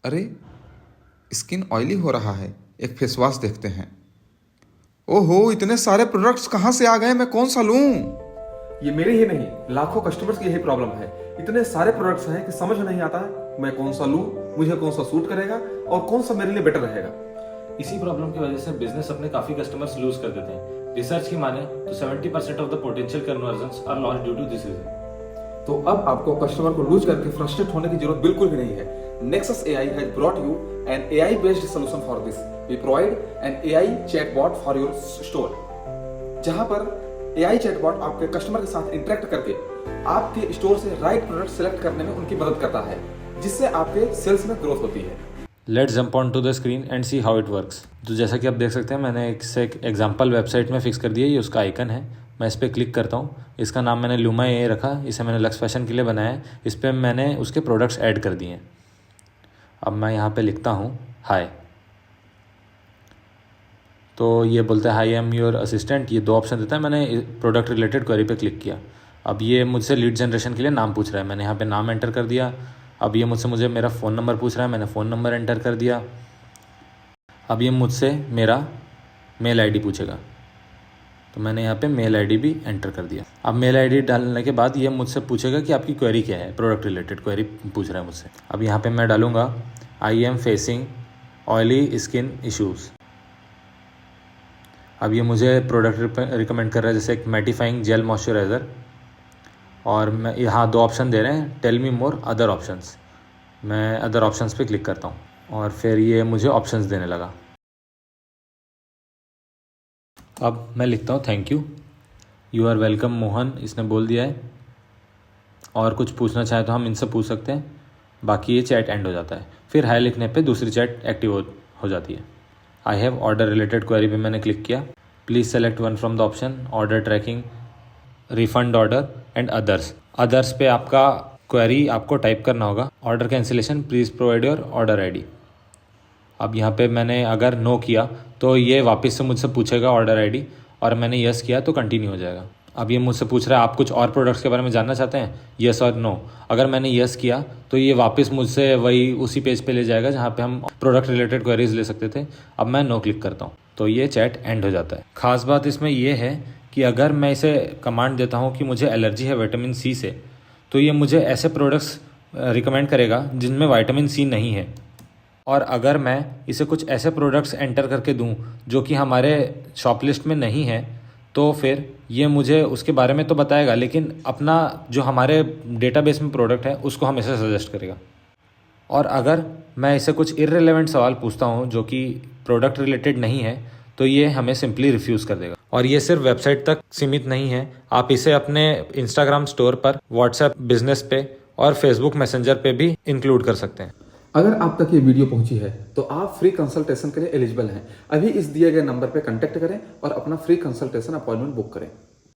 अरे, skin oily हो रहा है, एक फेस वॉश देखते हैं। ओहो, इतने सारे प्रोडक्ट्स कहाँ से आ गए, मैं कौन सा लूं? ये मेरे ही नहीं, लाखों कस्टमर्स की यही प्रॉब्लम है। इतने सारे प्रोडक्ट्स हैं कि समझ नहीं आता मैं कौन सा लूं, मुझे कौन सा सूट करेगा और कौन सा मेरे लिए बेटर रहेगा। इसी प्रॉब्लम की वजह से बिजनेस अपने काफी कस्टमर्स लूज कर देते हैं। रिसर्च की माने तो 70% of the potential conversions are lost due to this reason. तो अब आपको कस्टमर को लूज करके फ्रस्ट्रेट होने की जरूरत बिल्कुल भी नहीं है। Nexus AI has brought you an AI-based solution for this. We provide an AI chatbot for your store, जहां पर AI chatbot आपके कस्टमर के साथ इंटरेक्ट करके आपके स्टोर से राइट प्रोडक्ट सेलेक्ट करने में उनकी मदद करता है, जिससे आपके सेल्स में ग्रोथ होती है। Let's jump on to the screen and see how it works. तो जैसा कि आप देख सकते हैं, मैंने एक एग्जाम्पल वेबसाइट में फिक्स कर दिया। ये उसका आइकन है। मैं इस पर क्लिक करता हूँ। इसका नाम मैंने लूमा AI रखा। इसे मैंने लक्स फैशन के लिए बनाया है। इस पर मैंने उसके प्रोडक्ट्स ऐड कर दिए हैं। अब मैं यहाँ पे लिखता हूँ हाय, तो ये बोलता है हाई एम योर असिस्टेंट। ये 2 ऑप्शन देता है। मैंने प्रोडक्ट रिलेटेड क्वेरी पे क्लिक किया। अब ये मुझसे लीड जनरेशन के लिए नाम पूछ रहा है। मैंने यहाँ पे नाम एंटर कर दिया। अब ये मुझे मेरा फ़ोन नंबर पूछ रहा है। मैंने फ़ोन नंबर एंटर कर दिया। अब ये मुझसे मेरा मेल आईडी पूछेगा, तो मैंने यहाँ पे मेल आईडी भी एंटर कर दिया। अब मेल आईडी डालने के बाद ये मुझसे पूछेगा कि आपकी क्वेरी क्या है। प्रोडक्ट रिलेटेड क्वेरी पूछ रहा है मुझसे। अब यहाँ पे मैं डालूँगा I am facing oily skin issues. अब ये मुझे प्रोडक्ट रिकमेंड कर रहा है, जैसे एक मैटिफाइंग जेल मॉइस्चराइज़र, और मैं यहाँ 2 ऑप्शन दे रहे हैं, tell me more other options. मैं अदर ऑप्शंस पे क्लिक करता हूँ और फिर ये मुझे ऑप्शंस देने लगा। अब मैं लिखता हूँ thank you are welcome Mohan, इसने बोल दिया है। और कुछ पूछना चाहे तो हम इनसे पूछ सकते हैं। बाकी ये चैट एंड हो जाता है। फिर हाय लिखने पे दूसरी चैट एक्टिव हो जाती है। I have order related query पे मैंने क्लिक किया। Please select one from the option order tracking, refund order and others. Others पे आपका क्वेरी आपको टाइप करना होगा। Order cancellation, please provide your order ID. अब यहाँ पे मैंने अगर नो किया तो ये वापस से मुझसे पूछेगा ऑर्डर आईडी, और मैंने यस किया तो कंटिन्यू हो जाएगा। अब ये मुझसे पूछ रहा है आप कुछ और प्रोडक्ट्स के बारे में जानना चाहते हैं, यस और नो। अगर मैंने यस किया तो ये वापस मुझसे वही उसी पेज पे ले जाएगा जहाँ पे हम प्रोडक्ट रिलेटेड क्वेरीज ले सकते थे। अब मैं नो क्लिक करता हूँ तो ये चैट एंड हो जाता है। खास बात इसमें यह है कि अगर मैं इसे कमांड देता हूँ कि मुझे एलर्जी है विटामिन सी से, तो ये मुझे ऐसे प्रोडक्ट्स रिकमेंड करेगा जिनमें विटामिन सी नहीं है। और अगर मैं इसे कुछ ऐसे प्रोडक्ट्स एंटर करके दूं जो कि हमारे शॉप लिस्ट में नहीं है, तो फिर ये मुझे उसके बारे में तो बताएगा, लेकिन अपना जो हमारे डेटाबेस में प्रोडक्ट है उसको हमेशा सजेस्ट करेगा। और अगर मैं इसे कुछ इररिलेवेंट सवाल पूछता हूँ जो कि प्रोडक्ट रिलेटेड नहीं है, तो ये हमें सिंपली रिफ्यूज़ कर देगा। और ये सिर्फ वेबसाइट तक सीमित नहीं है। आप इसे अपने इंस्टाग्राम स्टोर पर, व्हाट्सएप बिजनेस पे और फेसबुक मैसेंजर पे भी इंक्लूड कर सकते हैं। अगर आप तक ये वीडियो पहुंची है तो आप फ्री कंसल्टेशन के लिए एलिजिबल हैं। अभी इस दिए गए नंबर पर कांटेक्ट करें और अपना फ्री कंसल्टेशन अपॉइंटमेंट बुक करें।